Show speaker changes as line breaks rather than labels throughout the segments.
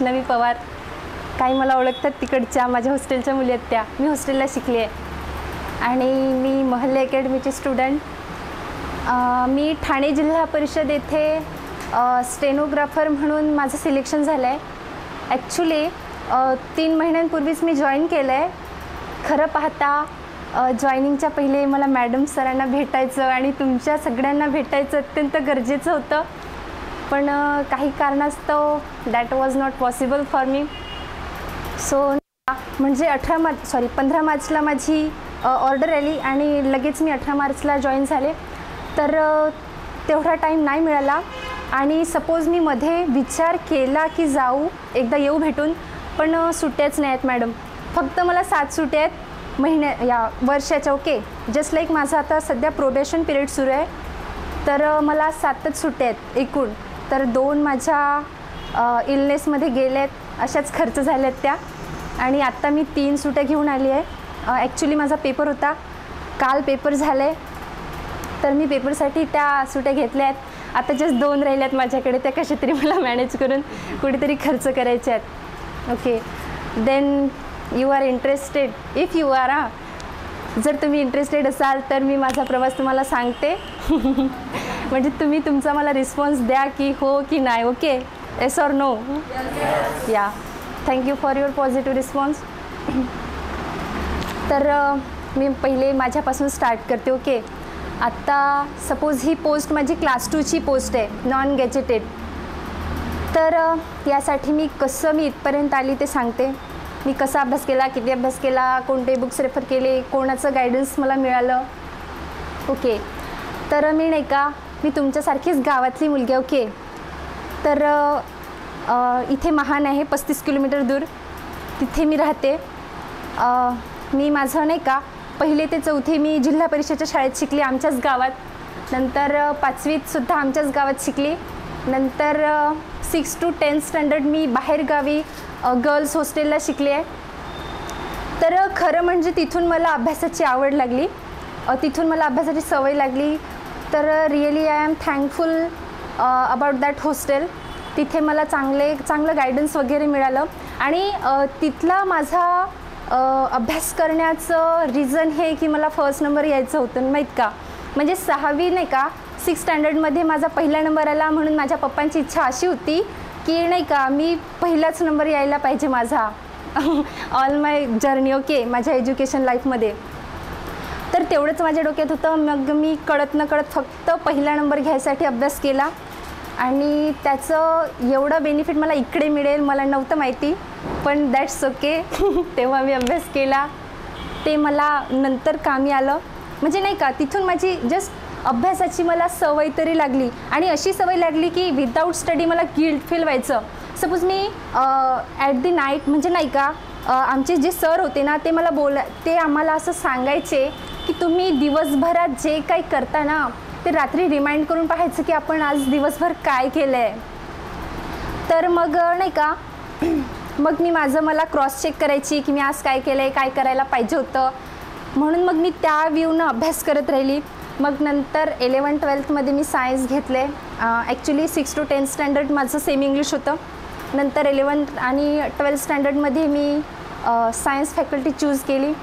वैष्णवी पवार, काही मला ओळखतात तिकडच्या, माझ्या हॉस्टेलच्या मुली आहेत त्या. मी हॉस्टेलला शिकली आहे आणि मी महल्ले अकॅडमीची स्टुडंट. मी ठाणे जिल्हा परिषद येथे स्टेनोग्राफर म्हणून माझं सिलेक्शन झालं आहे. ॲक्च्युली 3 महिन्यांपूर्वीच मी जॉईन केलं आहे. खरं पाहता जॉईनिंगच्या पहिले मला मॅडम सरांना भेटायचं आणि तुमच्या सगळ्यांना भेटायचं अत्यंत गरजेचं होतं, पण काही कारणास्तव that was not possible for me. So म्हणजे 15 मार्चला माझी ऑर्डर आली आणि लगेच मी 18 मार्चला जॉईन झाले. तर तेवढा टाईम नाही मिळाला आणि सपोज मी मध्ये विचार केला की जाऊ एकदा येऊ भेटून, पण सुट्ट्याच नाही आहेत मॅडम. फक्त मला 7 सुट्ट्या आहेत या वर्षाच्या. ओके, जस्ट लाईक माझं आता सध्या प्रोबेशन पिरियड सुरू आहे, तर मला 7च सुट्ट्या आहेत एकूण. तर 2 माझ्या इलनेसमध्ये गेले आहेत, अशाच खर्च झाल्या आहेत त्या. आणि आत्ता मी 3 सुट्ट्या घेऊन आली आहे. ॲक्च्युली माझा पेपर होता, काल पेपर झाले, तर मी पेपरसाठी त्या सुट्ट्या घेतल्या आहेत. आता जस्ट 2 राहिल्या आहेत माझ्याकडे, त्या कशा तरी मला मॅनेज करून कुठेतरी खर्च करायचे आहेत. Okay, then you are interested, if you are जर तुम्ही इंटरेस्टेड असाल तर मी माझा प्रवास तुम्हाला सांगते. म्हणजे तुम्ही तुमचा मला रिस्पॉन्स द्या की हो की नाही. Okay, yes or no. Yeah, thank you for your positive response. तर मी पहिले माझ्यापासून स्टार्ट करते. ओके, आत्ता सपोज ही पोस्ट माझी क्लास 2ची पोस्ट आहे, नॉन गॅजेटेड. तर यासाठी मी इथपर्यंत आली ते सांगते. मी कसा अभ्यास केला, किती अभ्यास केला, कोणते बुक्स रेफर केले, कोणाचं गायडन्स मला मिळालं. ओके, तर मी नाही का, मी तुमच्यासारखीच गावातली मुलगी. ओके, तर इथे महान आहे 35 किलोमीटर दूर, तिथे मी राहते. मी माझं नाही का 1ली ते 4थी मी जिल्हा परिषदेच्या शाळेत शिकली आमच्याच गावात. नंतर 5वीतसुद्धा आमच्याच गावात शिकली. नंतर 6 to 10 स्टँडर्ड मी बाहेरगावी गर्ल्स हॉस्टेलला शिकली आहे. तर खरं म्हणजे तिथून मला अभ्यासाची आवड लागली, तिथून मला अभ्यासाची सवय लागली. तर really I am thankful about that hostel. तिथे मला चांगलं गायडन्स वगैरे मिळालं. आणि तिथला माझा अभ्यास करण्याचं रिझन हे की मला फर्स्ट नंबर यायचं होतं, माहीत का. म्हणजे 6वी नाही का 6 स्टँडर्डमध्ये माझा पहिला नंबर आला, म्हणून माझ्या पप्पांची इच्छा अशी होती की नाही का मी पहिलाच नंबर यायला पाहिजे माझा ऑल माय जर्नी. ओके, माझ्या एज्युकेशन लाईफमध्ये. तर तेवढंच माझ्या डोक्यात होतं. मग मी कळत नकळत फक्त पहिला नंबर घ्यायसाठी अभ्यास केला आणि त्याचं एवढं बेनिफिट मला इकडे मिळेल मला नव्हतं माहिती, पण दॅट्स ओके. तेव्हा मी अभ्यास केला, ते मला नंतर कामी आलं. म्हणजे नाही का तिथून माझी जस्ट अभ्यासाची मला सवय तरी लागली. आणि अशी सवय लागली की विदाऊट स्टडी मला गिल्ट फील व्हायचं. Suppose me at the night म्हणजे नाही का आमचे जे सर होते ना ते आम्हाला असं सांगायचे की तुम्ही दिवसभरात जे काही करता ना ते रात्री रिमाइंड करून पाहायचं की आपण आज दिवसभर काय केलं आहे. तर मग नाही का मग मी मला क्रॉस चेक करायची की मी आज काय केलं आहे, काय करायला पाहिजे होतं. म्हणून मग मी त्या व्ह्यूनं अभ्यास करत राहिली. मग नंतर 11th-12thमध्ये मी सायन्स घेतले. ॲक्च्युली 6 to 10 स्टँडर्ड माझं सेमी इंग्लिश होतं. नंतर 11th आणि 12th स्टँडर्डमध्ये मी सायन्स फॅकल्टी चूज केली.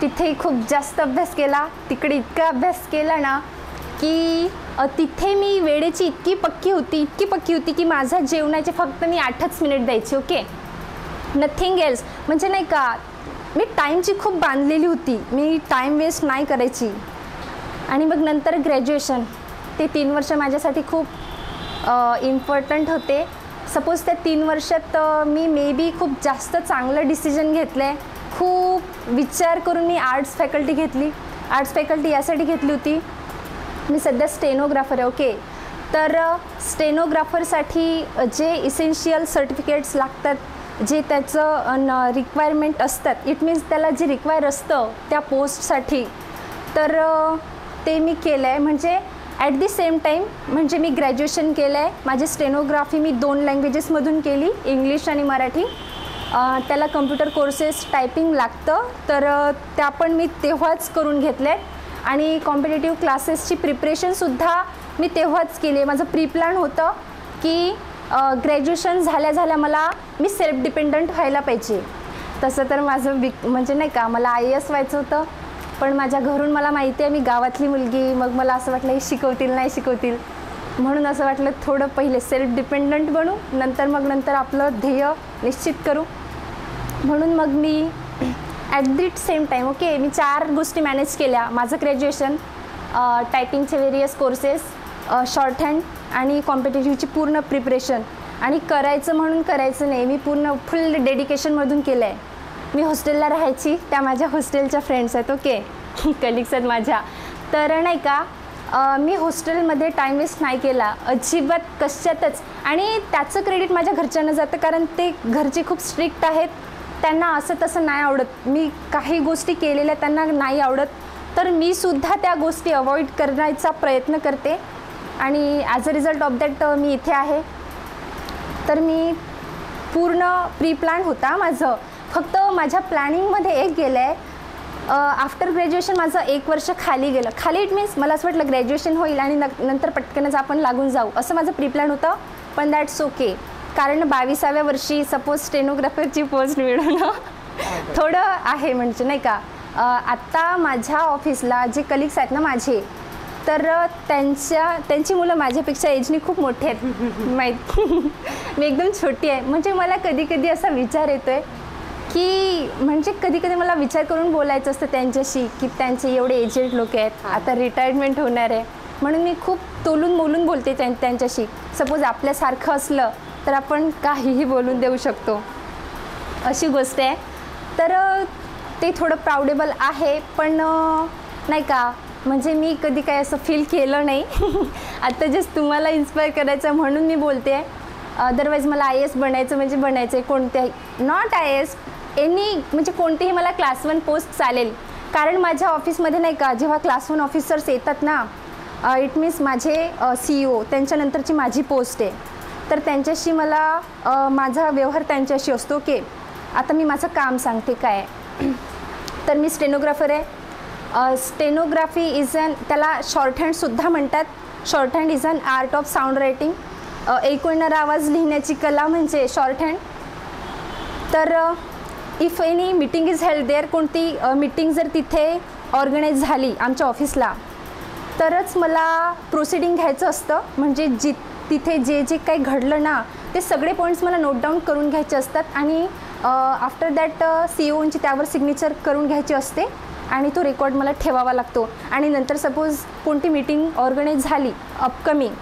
तिथे खूप जास्त अभ्यास केला. तिकडे इतका अभ्यास केला ना की तिथे मी वेळेची इतकी पक्की होती की माझा जेवणाचे फक्त मी 8च मिनिट द्यायची. Okay, nothing else. म्हणजे नाही का मी टाईमची खूप बांधलेली होती, मी टाईम वेस्ट नाही करायची. आणि मग नंतर ग्रॅज्युएशन, ते 3 वर्ष माझ्यासाठी खूप इम्पॉर्टंट होते. सपोज त्या 3 वर्षात मी मे बी खूप जास्त चांगलं डिसिजन घेतलं आहे. खूप विचार करून मी आर्ट्स फॅकल्टी घेतली. आर्ट्स फॅकल्टी यासाठी घेतली होती, मी सध्या स्टेनोग्राफर आहे. ओके, तर स्टेनोग्राफरसाठी जे इसेन्शियल सर्टिफिकेट्स लागतात, जे त्याचं रिक्वायरमेंट असतात, इट मीन्स त्याला जे रिक्वायर असतं त्या पोस्टसाठी, तर ते मी केलं आहे. म्हणजे ॲट दी सेम टाईम म्हणजे मी ग्रॅज्युएशन केलं आहे. माझी स्टेनोग्राफी मी 2 लँग्वेजेसमधून केली, इंग्लिश आणि मराठी. त्याला कम्प्युटर कोर्सेस टायपिंग लागतं, तर त्या पण मी तेव्हाच करून घेतल्या आहेत. आणि कॉम्पिटेटिव्ह क्लासेसची प्रिपरेशनसुद्धा मी तेव्हाच केली आहे. माझं प्री प्लॅन होतं की ग्रॅज्युएशन झाल्या झाल्या मी सेल्फ डिपेंडंट व्हायला पाहिजे. तसं तर माझं म्हणजे नाही का मला IAS व्हायचं होतं, पण माझ्या घरून मला माहिती आहे मी गावातली मुलगी, मग मला असं वाटलं हे शिकवतील नाही शिकवतील, म्हणून असं वाटलं थोडं पहिले सेल्फ डिपेंडंट बनू, नंतर आपलं ध्येय निश्चित करू. म्हणून मग मी ॲट दी सेम टाईम मी 4 गोष्टी मॅनेज केल्या. माझं ग्रॅज्युएशन, टायपिंगचे व्हेरियस कोर्सेस, शॉर्ट हँड आणि कॉम्पिटेटिव्हची पूर्ण प्रिपरेशन, आणि करायचं म्हणून करायचं नाही, मी पूर्ण फुल डेडिकेशनमधून केलं आहे. मी हॉस्टेलला राहायची, त्या माझ्या हॉस्टेलच्या फ्रेंड्स आहेत कलिग्स आहेत माझ्या. तर नाही का मी हॉस्टेलमध्ये टाईम वेस्ट नाही केला अजिबात कशातच, आणि त्याचं क्रेडिट माझ्या घरच्यांना जातं, कारण ते घरचे खूप स्ट्रिक्ट आहेत. त्यांना असं तसं नाही आवडत, मी काही गोष्टी केलेल्या त्यांना नाही आवडत, तर मी सुद्धा त्या गोष्टी अवॉइड करण्याचा प्रयत्न करते, आणि as a result of that मी इथे आहे. तर मी पूर्ण प्री प्लॅन होता माझं, फक्त माझ्या प्लॅनिंगमध्ये एक गेलं आहे. आफ्टर ग्रॅज्युएशन माझं 1 वर्ष खाली गेलं. खाली इट मीन्स मला असं वाटलं ग्रॅज्युएशन होईल आणि नंतर पटकनच आपण लागून जाऊ, असं माझं प्री प्लॅन होतं. पण दॅट्स ओके, कारण 22व्या वर्षी सपोज स्टेनोग्राफरची पोस्ट मिळवणं थोडं आहे, म्हणजे नाही का. आत्ता माझ्या ऑफिसला जे कलिग्स आहेत ना माझे, तर त्यांची मुलं माझ्यापेक्षा एजनी खूप मोठे आहेत माहीत. मी एकदम छोटी आहे. म्हणजे मला कधी कधी असा विचार येतो आहे की म्हणजे कधी कधी मला विचार करून बोलायचं असतं त्यांच्याशी, की त्यांचे एवढे एजेड लोक आहेत, आता रिटायरमेंट होणार आहे, म्हणून मी खूप तोलून मोलून बोलते त्यांच्याशी. सपोज आपल्यासारखं असलं तर आपण काहीही बोलून देऊ शकतो, अशी गोष्ट आहे. तर ते थोडं प्राऊडेबल आहे, पण नाही का म्हणजे मी कधी काय असं फील केलं नाही. आता जस्ट तुम्हाला इन्स्पायर करायचं म्हणून मी बोलते आहे. अदरवाईज मला IAS बनायचं म्हणजे बनायचं आहे, कोणत्याही नॉट IAS एनी, म्हणजे कोणतेही मला क्लास 1 पोस्ट चालेल. कारण माझ्या ऑफिसमध्ये नाही का जेव्हा क्लास 1 ऑफिसर्स येतात ना, इट मीन्स माझे CEO, त्यांच्यानंतरची माझी पोस्ट आहे, तर त्यांच्याशी मला माझा व्यवहार त्यांच्याशी असतो. आता मी माझं काम सांगते काय आहे. तर मी स्टेनोग्राफर आहे. स्टेनोग्राफी इज त्याला शॉर्ट हँडसुद्धा म्हणतात. Shorthand is art of sound writing. एकूण आवाज लिहिण्याची कला म्हणजे शॉर्ट हँड. तर if any meeting is held there, कोणती मीटिंग जर तिथे ऑर्गनाईज झाली आमच्या ऑफिसला, तरच मला प्रोसिडिंग घ्यायचं असतं. म्हणजे तिथे जे काही घडलं ना, ते सगळे पॉईंट्स मला नोट डाऊन करून घ्यायचे असतात, आणि आफ्टर दॅट CEOंची त्यावर सिग्नेचर करून घ्यायची असते, आणि तो रेकॉर्ड मला ठेवावा लागतो. आणि नंतर सपोज कोणती मीटिंग ऑर्गनाईज झाली अपकमिंग,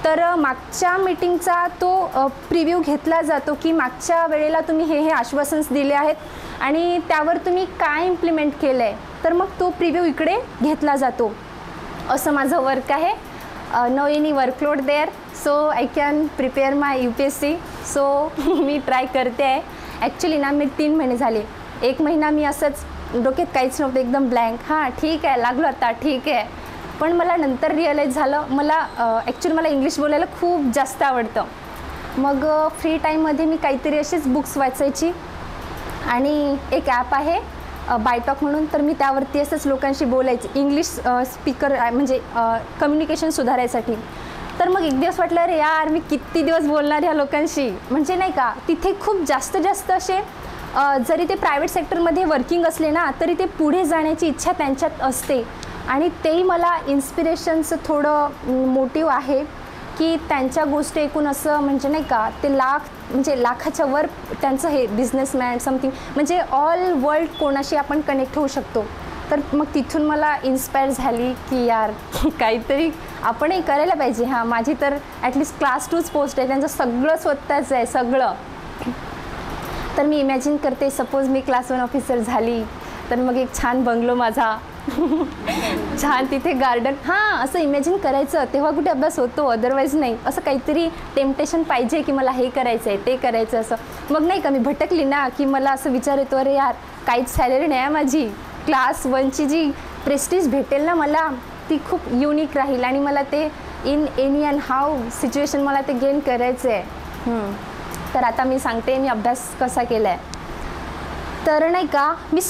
तर मागच्या मीटिंगचा तो प्रिव्ह्यू घेतला जातो, की मागच्या वेळेला तुम्ही हे आश्वासन्स दिले आहेत आणि त्यावर तुम्ही काय इम्प्लिमेंट केलं आहे, तर मग तो प्रिव्ह्यू इकडे घेतला जातो. असं माझं वर्क आहे. No any workload there, so I can prepare my UPSC. सो मी ट्राय करते आहे. ॲक्च्युली ना मी 3 महिने झाले, 1 महिना मी असंच डोक्यात काहीच नव्हतं, एकदम ब्लँक, हां ठीक आहे लागलो आता ठीक आहे. पण मला नंतर रिअलाईज झालं, ॲक्च्युली मला इंग्लिश बोलायला खूप जास्त आवडतं. मग फ्री टाईममध्ये मी काहीतरी अशीच बुक्स वाचायची, आणि एक ॲप आहे बायटॉक म्हणून, तर मी त्यावरती असंच लोकांशी बोलायची, इंग्लिश स्पीकर म्हणजे कम्युनिकेशन सुधारायसाठी. तर मग एक दिवस वाटलं अरे यार मी किती दिवस बोलणार ह्या लोकांशी, म्हणजे नाही का तिथे खूप जास्त असे जरी ते प्रायव्हेट सेक्टरमध्ये वर्किंग असले ना, तरी ते पुढे जाण्याची इच्छा त्यांच्यात असते, आणि तेही मला इन्स्पिरेशनचं थोडं मोटिव्ह आहे, की त्यांच्या गोष्टी ऐकून असं म्हणजे नाही का ते लाखाच्या वर त्यांचं हे बिझनेसमॅन समथिंग, म्हणजे ऑल वर्ल्ड कोणाशी आपण कनेक्ट होऊ शकतो. तर मग तिथून मला इन्स्पायर झाली की यार काहीतरी आपणही करायला पाहिजे. हां माझी तर ॲटलिस्ट क्लास 2च पोस्ट आहे, त्यांचं सगळं स्वतःच आहे सगळं. तर मी इमॅजिन करते सपोज मी क्लास 1 ऑफिसर झाली, तर मग एक छान बंगलो माझा, छान तिथे गार्डन, हां असं इमॅजिन करायचं. तेव्हा कुठे अभ्यास होतो, अदरवाईज नाही. असं काहीतरी टेम्पटेशन पाहिजे की मला हे करायचं आहे ते करायचं असं. मग नाही का मी भटकली ना, की मला असं विचार येतो अरे यार काहीच सॅलरी नाही आहे माझी, क्लास 1ची जी प्रेस्टीज भेटेल ना मला, ती खूप युनिक राहील, आणि मला ते in any and how situation मला ते गेन करायचं आहे. तर आता मी सांगते मी अभ्यास कसा केला आहे. तर नाही का मी